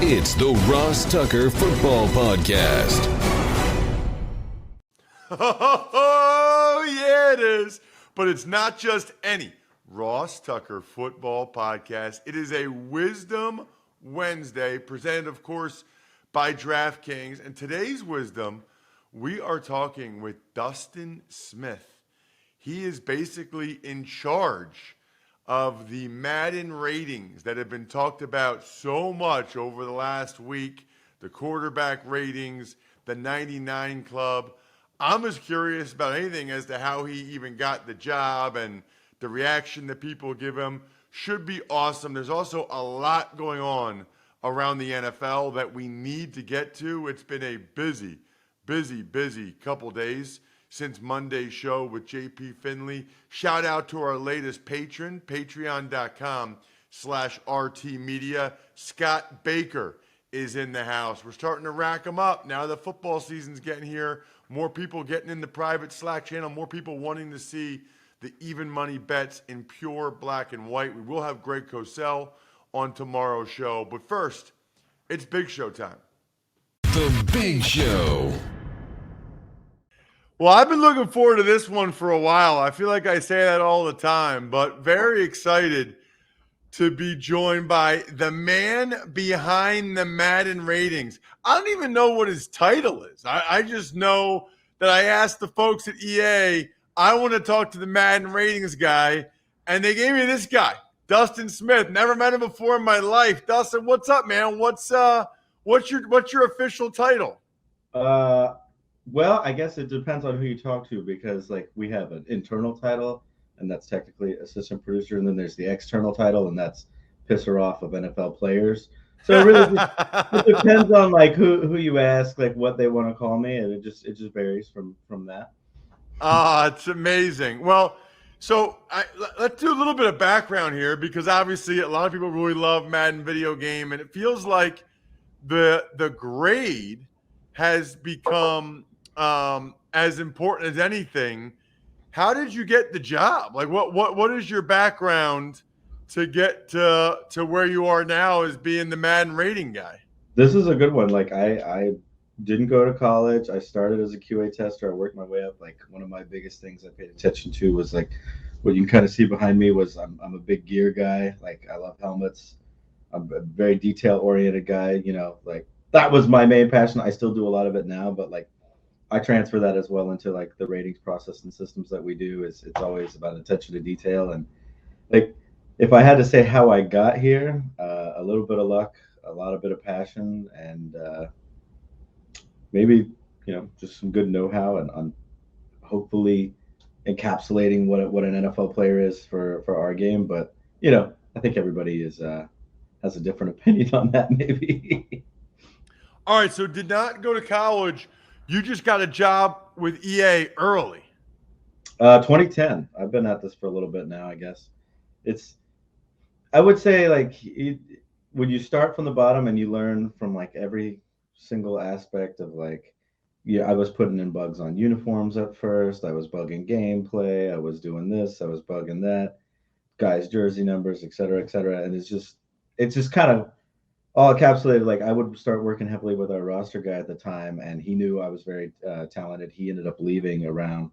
It's the Ross Tucker Football Podcast. Oh, yeah, it is. But it's not just any Ross Tucker Football Podcast. It is a Wisdom Wednesday, presented, of course, by DraftKings. And today's Wisdom, we are talking with Dustin Smith. He is basically in charge of the Madden ratings that have been talked about so much over the last week, the quarterback ratings, the 99 Club. I'm as curious about anything as to how he even got the job, and the reaction that people give him should be awesome. There's also a lot going on around the NFL that we need to get to. It's been a busy couple days since Monday's show with JP Finley. Shout out to our latest patron, patreon.com/RT Media. Scott Baker is in the house. We're starting to rack them up. Now the football season's getting here. More people getting in the private Slack channel. More people wanting to see the even money bets in pure black and white. We will have Greg Cosell on tomorrow's show. But first, it's Big Show time. The Big Show. Well, I've been looking forward to this one for a while. I feel like I say that all the time, but very excited to be joined by the man behind the Madden ratings. I don't even know what his title is. I just know that I asked the folks at EA, I want to talk to the Madden ratings guy, and they gave me this guy, Dustin Smith. Never met him before in my life. Dustin, what's up, man? What's your official title? Well, I guess it depends on who you talk to, because like we have an internal title, and that's technically assistant producer, and then there's the external title, and that's pisser off of NFL players. So it really it depends on like who you ask, like what they want to call me, and it just varies from that. It's amazing. Well, so let's do a little bit of background here, because obviously a lot of people really love Madden video game, and it feels like the grade has become as important as anything. How did you get the job? Like, what is your background to get to where you are now as being the Madden rating guy? This is a good one. Like I didn't go to college. I started as a QA tester. I worked my way up. Like one of my biggest things I paid attention to was like what you can kind of see behind me was I'm a big gear guy. Like I love helmets. I'm a very detail oriented guy. You know, like that was my main passion. I still do a lot of it now, but like I transfer that as well into like the ratings process and systems that we do. It's always about attention to detail. And like if I had to say how I got here, a little bit of luck, a lot of bit of passion, and maybe just some good know-how and on hopefully encapsulating what an NFL player is for our game. But I think everybody has a different opinion on that maybe. All right, so did not go to college. You just got a job with EA early. 2010. I've been at this for a little bit now, I guess. I would say like when you start from the bottom and you learn from like every single aspect of like, I was putting in bugs on uniforms at first. I was bugging gameplay. I was doing this. I was bugging that. Guys' jersey numbers, et cetera, et cetera. And it's just kind of all encapsulated. Like I would start working heavily with our roster guy at the time, and he knew I was very talented. He ended up leaving around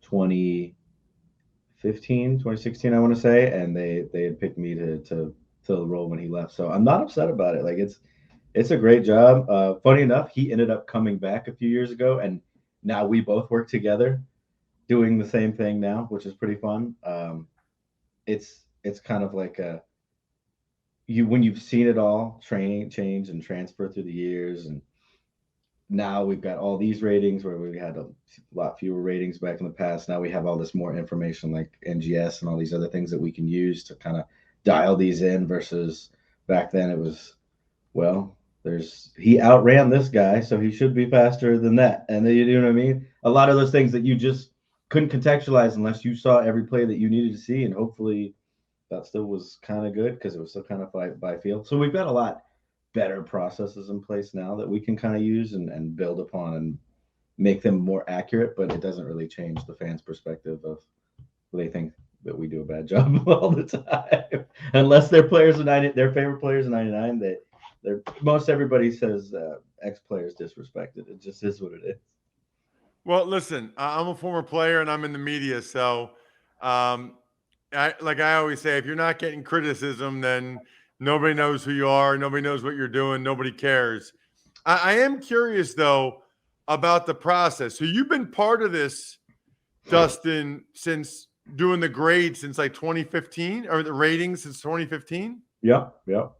2016, I want to say, and they had picked me to fill the role when he left. So I'm not upset about it. Like it's a great job. Funny enough, he ended up coming back a few years ago, and now we both work together doing the same thing now, which is pretty fun. It's kind of like when you've seen it all change and transfer through the years, and now we've got all these ratings where we had a lot fewer ratings back in the past. Now we have all this more information like NGS and all these other things that we can use to kind of dial these in, versus back then it was, well, he outran this guy, so he should be faster than that. And you know what I mean? A lot of those things that you just couldn't contextualize unless you saw every play that you needed to see, and hopefully that still was kind of good because it was still kind of by feel. So we've got a lot better processes in place now that we can kind of use and build upon and make them more accurate, but it doesn't really change the fans' perspective of they think that we do a bad job all the time. Unless their players are their favorite players are 99, most everybody says X players disrespected. It just is what it is. Well, listen, I'm a former player and I'm in the media, so like I always say, if you're not getting criticism, then nobody knows who you are, nobody knows what you're doing, nobody cares. I am curious though about the process. So you've been part of this, Dustin, since doing the grades since like 2015, or the ratings since 2015? Yep.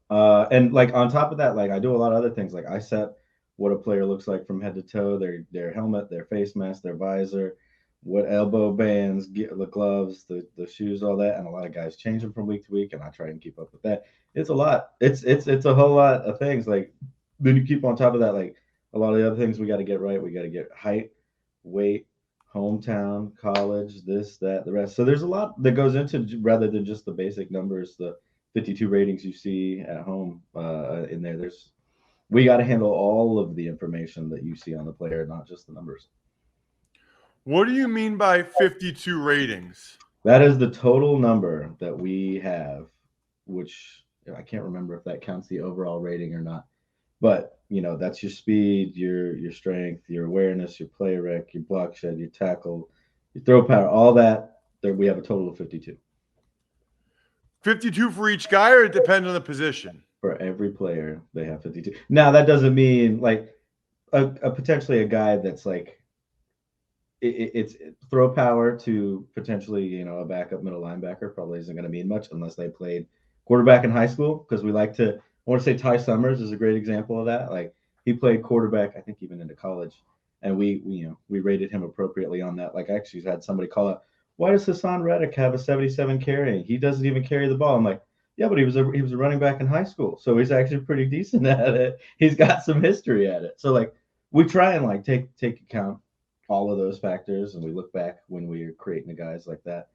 And like on top of that, like I do a lot of other things. Like I set what a player looks like from head to toe, their helmet, their face mask, their visor, what elbow bands, the gloves, the shoes, all that. And a lot of guys change them from week to week, and I try and keep up with that. It's a lot. It's a whole lot of things. Like then you keep on top of that, like a lot of the other things we got to get right. We got to get height, weight, hometown, college, this, that, the rest. So there's a lot that goes into rather than just the basic numbers, the 52 ratings you see at home in there. We got to handle all of the information that you see on the player, not just the numbers. What do you mean by 52 ratings? That is the total number that we have, which I can't remember if that counts the overall rating or not. But, that's your speed, your strength, your awareness, your play rec, your block shed, your tackle, your throw power, all that. There we have a total of 52. 52 for each guy, or it depends on the position? For every player, they have 52. Now, that doesn't mean like a potentially a guy that's like it's throw power to potentially, a backup middle linebacker probably isn't going to mean much unless they played quarterback in high school, because I want to say Ty Summers is a great example of that. Like he played quarterback, I think even into college, and we rated him appropriately on that. Like I actually had somebody call out, why does Hassan Reddick have a 77 carrying? He doesn't even carry the ball. I'm like, yeah, but he was a running back in high school, so he's actually pretty decent at it. He's got some history at it. So like we try and like take account all of those factors, and we look back when we're creating the guys like that.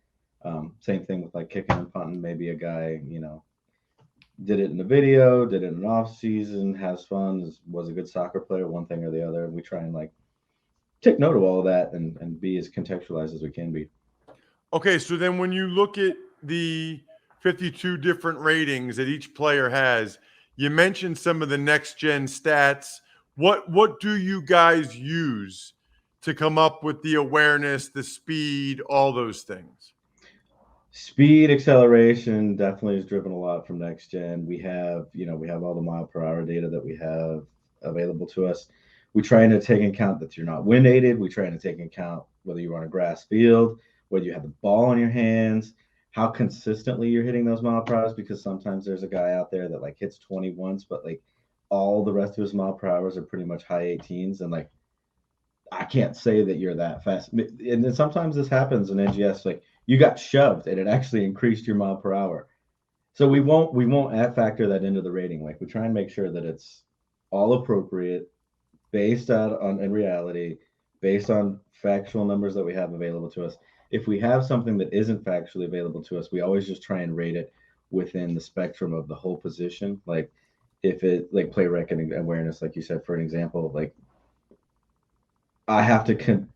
Same thing with like kicking and punting. Maybe a guy, did it in the video, did it in off season, has fun, was a good soccer player, one thing or the other. And we try and like take note of all of that and be as contextualized as we can be. Okay, so then when you look at the 52 different ratings that each player has, you mentioned some of the next gen stats. What do you guys use to come up with the awareness, the speed, all those things? Speed, acceleration definitely is driven a lot from next gen. We have all the mile per hour data that we have available to us. We try to take into account that you're not wind aided. We try to take into account whether you're on a grass field, whether you have the ball in your hands, how consistently you're hitting those mile per hours, because sometimes there's a guy out there that like hits 20 once, but like all the rest of his mile per hours are pretty much high 18s. And like, I can't say that you're that fast. And then sometimes this happens in NGS, like you got shoved and it actually increased your mile per hour. So we won't factor that into the rating. Like we try and make sure that it's all appropriate, based on in reality, based on factual numbers that we have available to us. If we have something that isn't factually available to us, we always just try and rate it within the spectrum of the whole position. Like if it like play rec and awareness, like you said, for an example, like I have to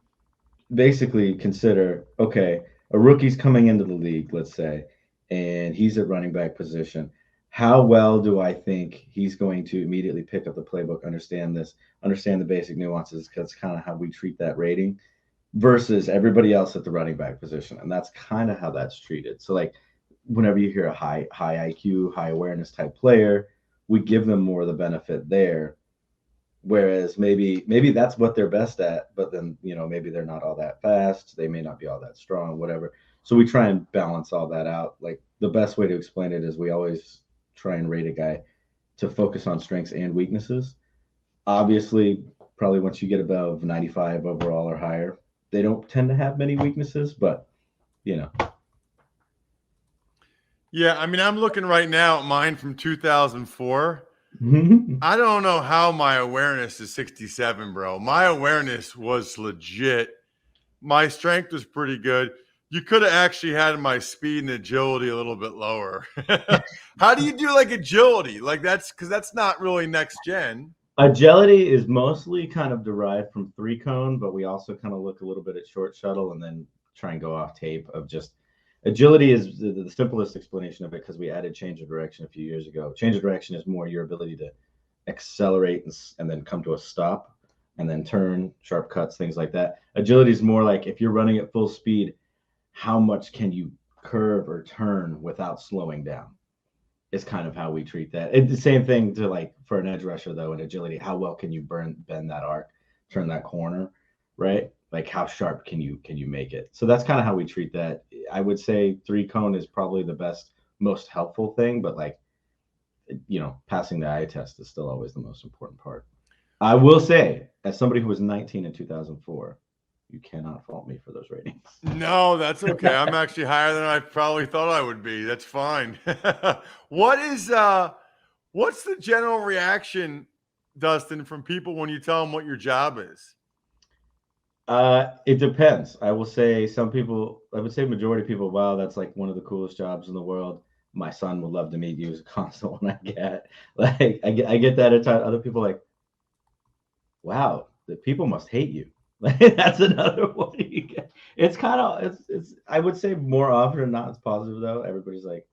basically consider, okay, a rookie's coming into the league, let's say, and he's at running back position. How well do I think he's going to immediately pick up the playbook, understand the basic nuances, because it's kind of how we treat that rating versus everybody else at the running back position. And that's kind of how that's treated. So like whenever you hear a high IQ, high awareness type player, we give them more of the benefit there. Whereas maybe that's what they're best at, but then, maybe they're not all that fast. They may not be all that strong, whatever. So we try and balance all that out. Like the best way to explain it is we always try and rate a guy to focus on strengths and weaknesses. Obviously, probably once you get above 95 overall or higher, they don't tend to have many weaknesses, but Yeah, I mean, I'm looking right now at mine from 2004. I don't know how my awareness is 67, bro. My awareness was legit. My strength was pretty good. You could have actually had my speed and agility a little bit lower. How do you do like agility? Like because that's not really next gen. Agility is mostly kind of derived from 3-cone, but we also kind of look a little bit at short shuttle and then try and go off tape of just agility is the simplest explanation of it, because we added change of direction a few years ago. Change of direction is more your ability to accelerate and then come to a stop and then turn, sharp cuts, things like that. Agility is more like if you're running at full speed, how much can you curve or turn without slowing down? Is kind of how we treat that. It's the same thing to like for an edge rusher though in agility. How well can you bend that arc, turn that corner, right? Like how sharp can you make it? So that's kind of how we treat that. I would say 3-cone is probably the best, most helpful thing, but like passing the eye test is still always the most important part. I will say, as somebody who was 19 in 2004, you cannot fault me for those ratings. No, that's okay. I'm actually higher than I probably thought I would be. That's fine. What's the general reaction, Dustin, from people when you tell them what your job is? It depends. I would say majority of people, wow, that's like one of the coolest jobs in the world. My son would love to meet you is a constant one I get. Like I get that at times. Other people like, wow, the people must hate you. Like that's another one you get. It's kind of it's I would say more often than not it's positive though. Everybody's like,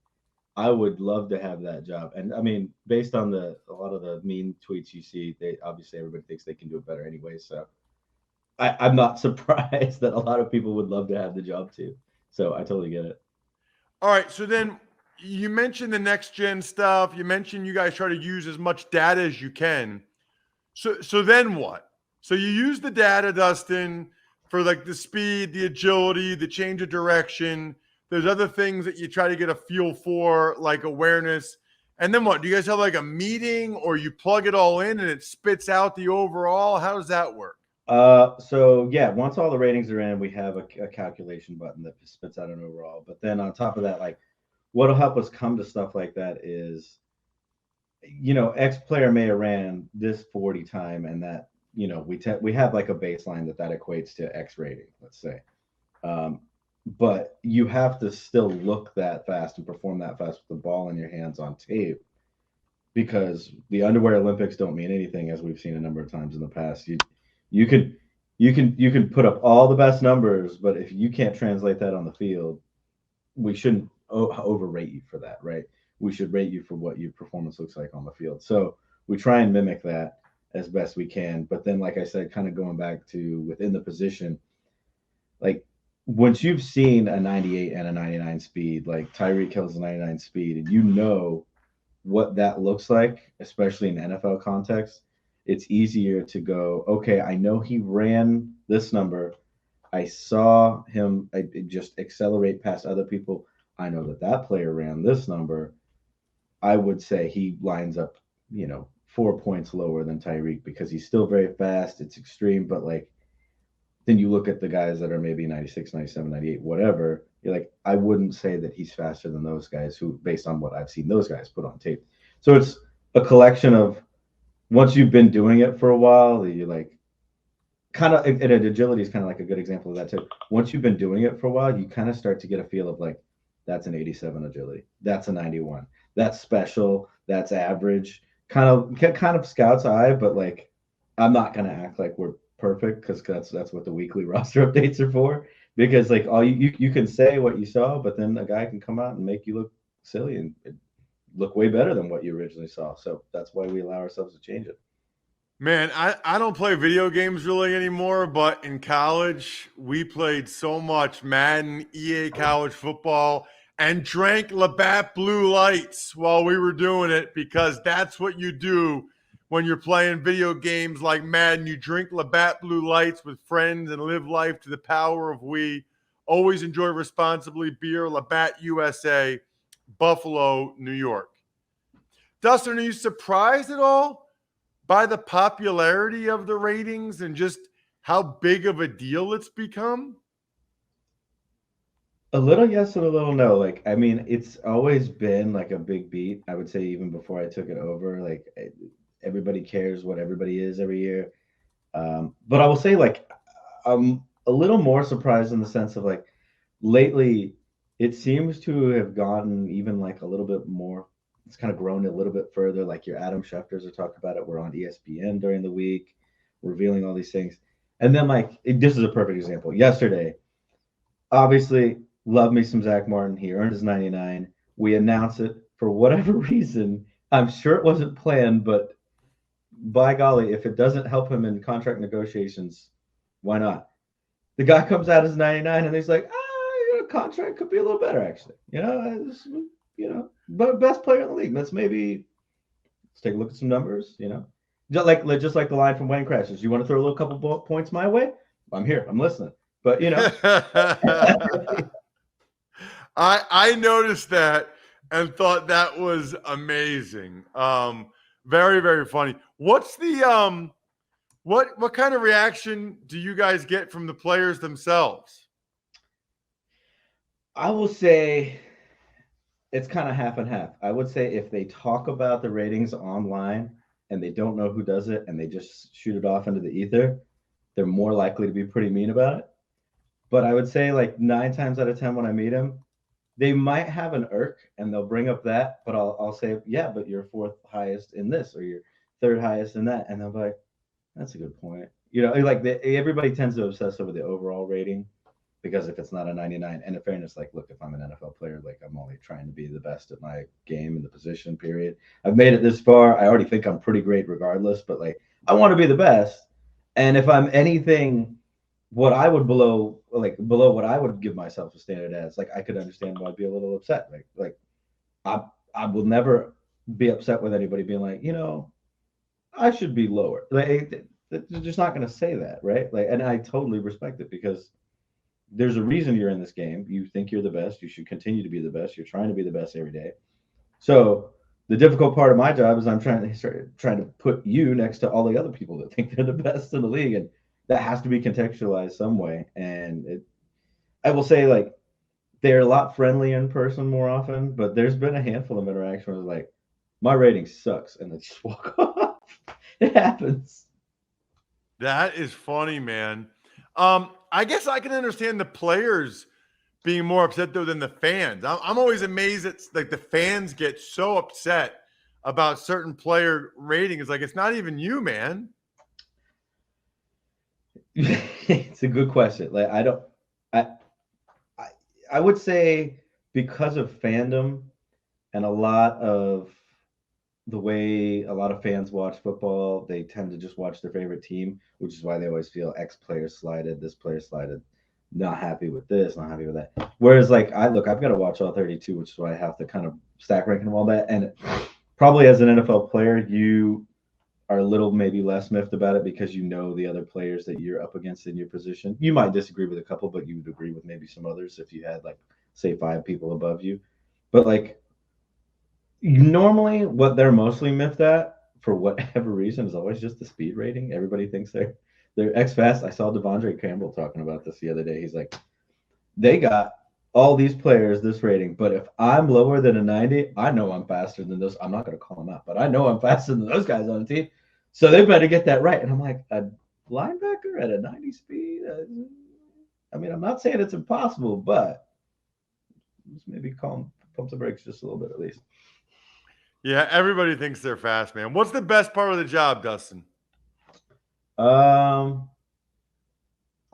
I would love to have that job. And I mean, based on a lot of the mean tweets you see, they obviously everybody thinks they can do it better anyway. So I'm not surprised that a lot of people would love to have the job too. So I totally get it. All right. So then you mentioned the next gen stuff. You mentioned you guys try to use as much data as you can. So then what? So you use the data, Dustin, for like the speed, the agility, the change of direction. There's other things that you try to get a feel for, like awareness. And then what? Do you guys have like a meeting or you plug it all in and it spits out the overall? How does that work? So yeah, once all the ratings are in, we have a calculation button that spits out an overall. But then on top of that, like what'll help us come to stuff like that is, X player may have ran this 40 time and that, we have like a baseline that equates to X rating, let's say. But you have to still look that fast and perform that fast with the ball in your hands on tape because the underwear Olympics don't mean anything, as we've seen a number of times in the past. You can put up all the best numbers, but if you can't translate that on the field, we shouldn't overrate you for that, right? We should rate you for what your performance looks like on the field. So we try and mimic that as best we can. But then, like I said, kind of going back to within the position, like once you've seen a 98 and a 99 speed, like Tyreek Hill's a 99 speed, and you know what that looks like, especially in NFL context, it's easier to go, okay, I know he ran this number. I saw him just accelerate past other people. I know that player ran this number. I would say he lines up, 4 points lower than Tyreek because he's still very fast. It's extreme, but like, then you look at the guys that are maybe 96, 97, 98, whatever. You're like, I wouldn't say that he's faster than those guys who, based on what I've seen those guys put on tape. So it's a collection of, once you've been doing it for a while, you like kind of, and agility is kind of like a good example of that too. Once you've been doing it for a while, you kind of start to get a feel of like, that's an 87 agility. That's a 91. That's special. That's average. Kind of scout's eye, but like, I'm not going to act like we're perfect because that's what the weekly roster updates are for. Because like all you can say what you saw, but then a guy can come out and make you look silly and look way better than what you originally saw. So that's why we allow ourselves to change it. Man, I don't play video games really anymore, but in college, we played so much Madden, EA college football, and drank Labatt Blue Lights while we were doing it because that's what you do when you're playing video games like Madden. You drink Labatt Blue Lights with friends and live life to the power of we. Always enjoy responsibly. Beer, Labatt USA, Buffalo, New York. Dustin, are you surprised at all by the popularity of the ratings and just how big of a deal it's become? A little yes and a little no. Like, I mean, it's always been like a big beat. I would say even before I took it over, like everybody cares what everybody is every year. But I will say like I'm a little more surprised in the sense of like lately it seems to have gotten even like a little bit more. It's kind of grown a little bit further. Like your Adam Schefters are talking about it. We're on ESPN during the week, revealing all these things. And then like this is a perfect example. Yesterday, obviously, love me some Zach Martin. He earned his 99. We announced it for whatever reason. I'm sure it wasn't planned, but by golly, if it doesn't help him in contract negotiations, why not? The guy comes out as 99 and he's like, contract could be a little better, actually. But best player in the league. Let's take a look at some numbers, Just like the line from Wayne Crashes. You want to throw a little couple points my way? I'm here. I'm listening. But, I noticed that and thought that was amazing. Very, very funny. What's the what kind of reaction do you guys get from the players themselves? I will say it's kind of half and half. I would say if they talk about the ratings online and they don't know who does it and they just shoot it off into the ether, they're more likely to be pretty mean about it. But I would say like 9 times out of 10 when I meet them, they might have an irk and they'll bring up that, but I'll say, yeah, but you're 4th highest in this or you're 3rd highest in that. And they'll be like, that's a good point. Everybody tends to obsess over the overall rating because if it's not a 99, and in fairness, like, look, if I'm an NFL player, like I'm only trying to be the best at my game in the position, period. I've made it this far. I already think I'm pretty great regardless, but like, I want to be the best. And if I'm anything what I would below what I would give myself a standard as, like, I could understand why I'd be a little upset. Like I will never be upset with anybody being like, I should be lower. Like, they're just not going to say that, right? Like, and I totally respect it because there's a reason you're in this game. You think you're the best. You should continue to be the best. You're trying to be the best every day. So the difficult part of my job is I'm trying to put you next to all the other people that think they're the best in the league, and that has to be contextualized some way. And I will say, like, they're a lot friendly in person more often, but there's been a handful of interactions where like, my rating sucks, and they just walk off. It happens. That is funny, man. I guess I can understand the players being more upset though than the fans. I'm always amazed that like the fans get so upset about certain player ratings. Like, it's not even you, man. It's a good question. Like, I would say because of fandom and a lot of the way a lot of fans watch football, they tend to just watch their favorite team, which is why they always feel X player slided, this player slided, not happy with this, not happy with that. Whereas, like, I've got to watch all 32, which is why I have to kind of stack rank and all that. And probably as an NFL player, you are a little maybe less miffed about it because you know the other players that you're up against in your position. You might disagree with a couple, but you would agree with maybe some others if you had, like, say 5 people above you. But like, normally what they're mostly miffed at for whatever reason is always just the speed rating. Everybody thinks they're X fast. I saw Devondre Campbell talking about this the other day. He's like, they got all these players this rating, but if I'm lower than a 90, I know I'm faster than those. I'm not going to call them out, but I know I'm faster than those guys on the team. So they better get that right. And I'm like, a linebacker at a 90 speed? I mean, I'm not saying it's impossible, but just maybe pump the brakes just a little bit at least. Yeah, everybody thinks they're fast, man. What's the best part of the job, Dustin? I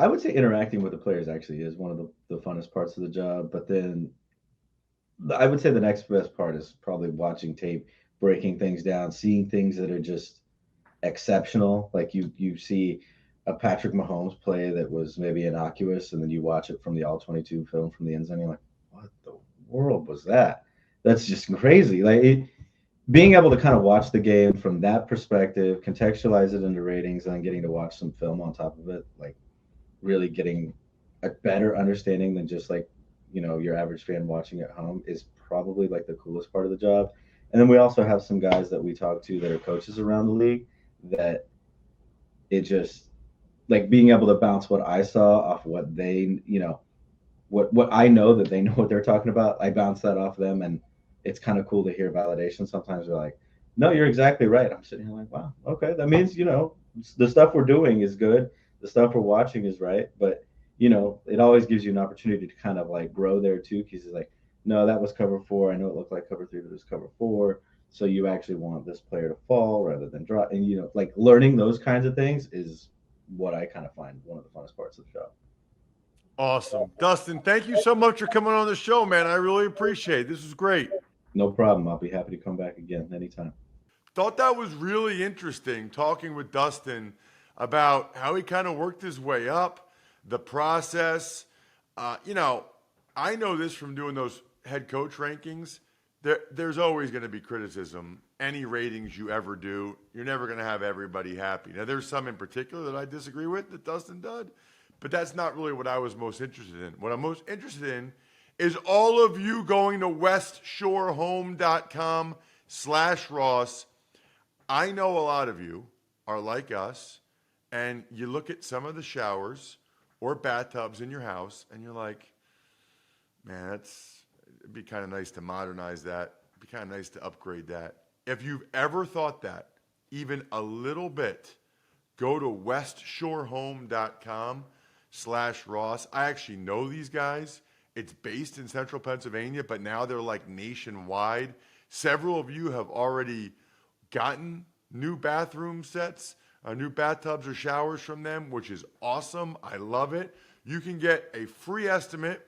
would say interacting with the players actually is one of the funnest parts of the job. But then I would say the next best part is probably watching tape, breaking things down, seeing things that are just exceptional. Like you see a Patrick Mahomes play that was maybe innocuous, and then you watch it from the all 22 film from the end zone. You're like, what the world was that? That's just crazy. Like, being able to kind of watch the game from that perspective, contextualize it into ratings, and then getting to watch some film on top of it, like really getting a better understanding than just like, your average fan watching at home, is probably like the coolest part of the job. And then we also have some guys that we talk to that are coaches around the league that it just, like, being able to bounce what I saw off what they, what I know that they know what they're talking about. I bounce that off them, and it's kind of cool to hear validation. Sometimes they're like, no, you're exactly right. I'm sitting here like, wow, okay. That means, the stuff we're doing is good. The stuff we're watching is right. But, it always gives you an opportunity to kind of like grow there too. Because it's like, no, that was cover 4. I know it looked like cover 3, but it was cover 4. So you actually want this player to fall rather than drop. And, like, learning those kinds of things is what I kind of find one of the funnest parts of the job. Awesome. Dustin, thank you so much for coming on the show, man. I really appreciate it. This was great. No problem. I'll be happy to come back again anytime. thought that was really interesting, talking with Dustin about how he kind of worked his way up, the process. I know this from doing those head coach rankings. There's always going to be criticism. Any ratings you ever do, you're never going to have everybody happy. Now, there's some in particular that I disagree with that Dustin did, but that's not really what I was most interested in. What I'm most interested in is all of you going to westshorehome.com/Ross. I know a lot of you are like us, and you look at some of the showers or bathtubs in your house, and you're like, man, it'd be kind of nice to modernize that. It'd be kind of nice to upgrade that. If you've ever thought that, even a little bit, go to westshorehome.com/Ross. I actually know these guys. It's based in central Pennsylvania, but now they're like nationwide. Several of you have already gotten new bathroom sets, new bathtubs or showers from them, which is awesome. I love it. You can get a free estimate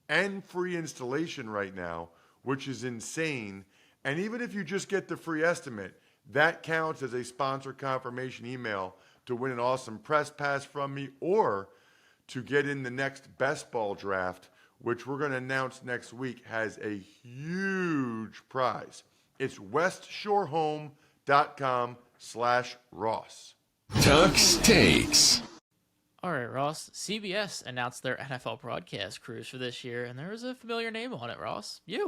and free installation right now, which is insane. And even if you just get the free estimate, that counts as a sponsor confirmation email to win an awesome press pass from me or to get in the next best ball draft, which we're going to announce next week, has a huge prize. It's westshorehome.com/Ross. Tuck's Takes. All right, Ross. CBS announced their NFL broadcast crews for this year, and there was a familiar name on it, Ross. You.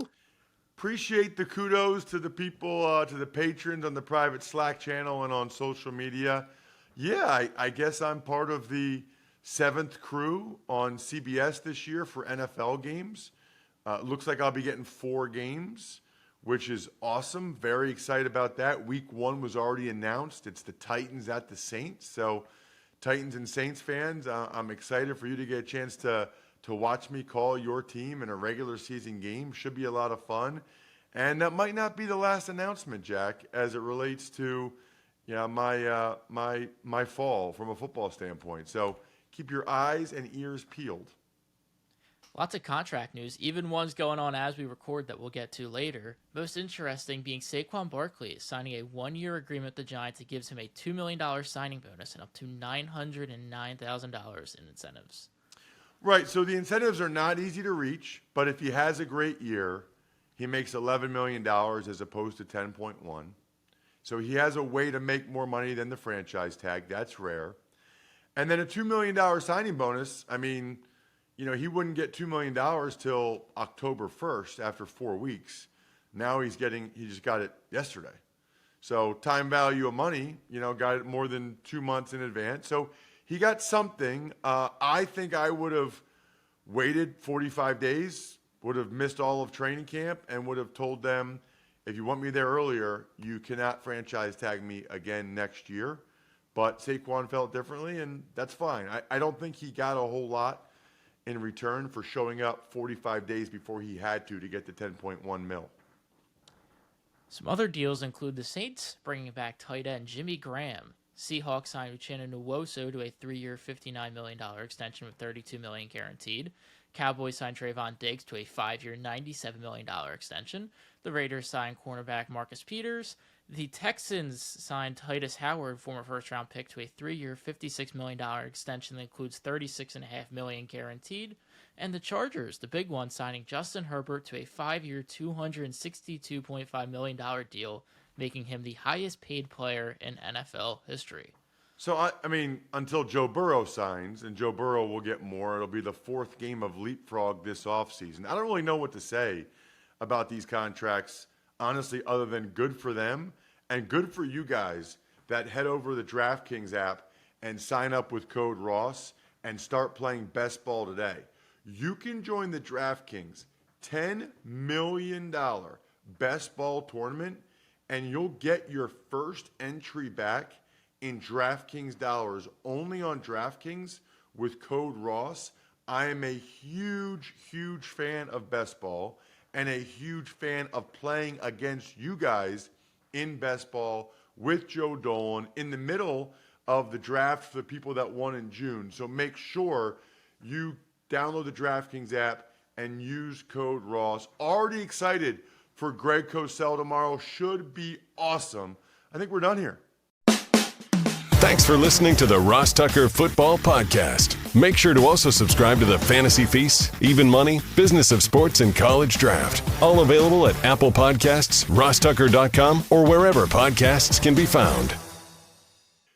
Appreciate the kudos to the people, to the patrons on the private Slack channel and on social media. Yeah, I guess I'm part of the 7th crew on CBS this year for NFL games. Looks like I'll be getting 4 games, which is awesome. Very excited about that. Week 1 was already announced. It's the Titans at the Saints. So Titans and Saints fans, I'm excited for you to get a chance to watch me call your team in a regular season game. Should be a lot of fun. And that might not be the last announcement, Jack, as it relates to my fall from a football standpoint. So keep your eyes and ears peeled. Lots of contract news, even ones going on as we record that we'll get to later. Most interesting being Saquon Barkley is signing a 1-year agreement with the Giants that gives him a $2 million signing bonus and up to $909,000 in incentives. Right, so the incentives are not easy to reach, but if he has a great year, he makes $11 million as opposed to 10.1. So he has a way to make more money than the franchise tag. That's rare. And then a $2 million signing bonus. I mean, he wouldn't get $2 million till October 1st after 4 weeks. Now he just got it yesterday. So time value of money, got it more than 2 months in advance. So he got something. I think I would have waited 45 days, would have missed all of training camp, and would have told them, if you want me there earlier, you cannot franchise tag me again next year. But Saquon felt differently, and that's fine. I don't think he got a whole lot in return for showing up 45 days before he had to get the 10.1 mil. Some other deals include the Saints bringing back tight end Jimmy Graham. Seahawks signed Uchenna Nwosu to a 3-year, $59 million extension with $32 million guaranteed. Cowboys signed Trayvon Diggs to a 5-year, $97 million extension. The Raiders signed cornerback Marcus Peters. The Texans signed Titus Howard, former first-round pick, to a 3-year, $56 million extension that includes $36.5 million guaranteed. And the Chargers, the big one, signing Justin Herbert to a 5-year, $262.5 million deal, making him the highest-paid player in NFL history. So, I mean, until Joe Burrow signs, and Joe Burrow will get more, it'll be the 4th game of leapfrog this offseason. I don't really know what to say about these contracts, honestly, other than good for them and good for you guys that head over to the DraftKings app and sign up with code Ross and start playing best ball today. You can join the DraftKings $10 million best ball tournament, and you'll get your first entry back in DraftKings dollars only on DraftKings with code Ross. I am a huge, huge fan of best ball and a huge fan of playing against you guys in best ball with Joe Dolan in the middle of the draft for the people that won in June. So make sure you download the DraftKings app and use code Ross. Already excited for Greg Cosell tomorrow. Should be awesome. I think we're done here. Thanks for listening to the Ross Tucker Football Podcast. Make sure to also subscribe to the Fantasy Feast, Even Money, Business of Sports, and College Draft. All available at Apple Podcasts, rosstucker.com, or wherever podcasts can be found.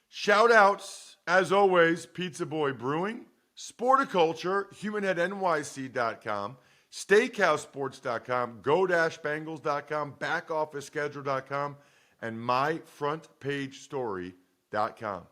Shout outs, as always, Pizza Boy Brewing, Sporticulture, HumanHeadNYC.com, SteakhouseSports.com, Go-Bangles.com, BackOfficeSchedule.com, and MyFrontPageStory.com.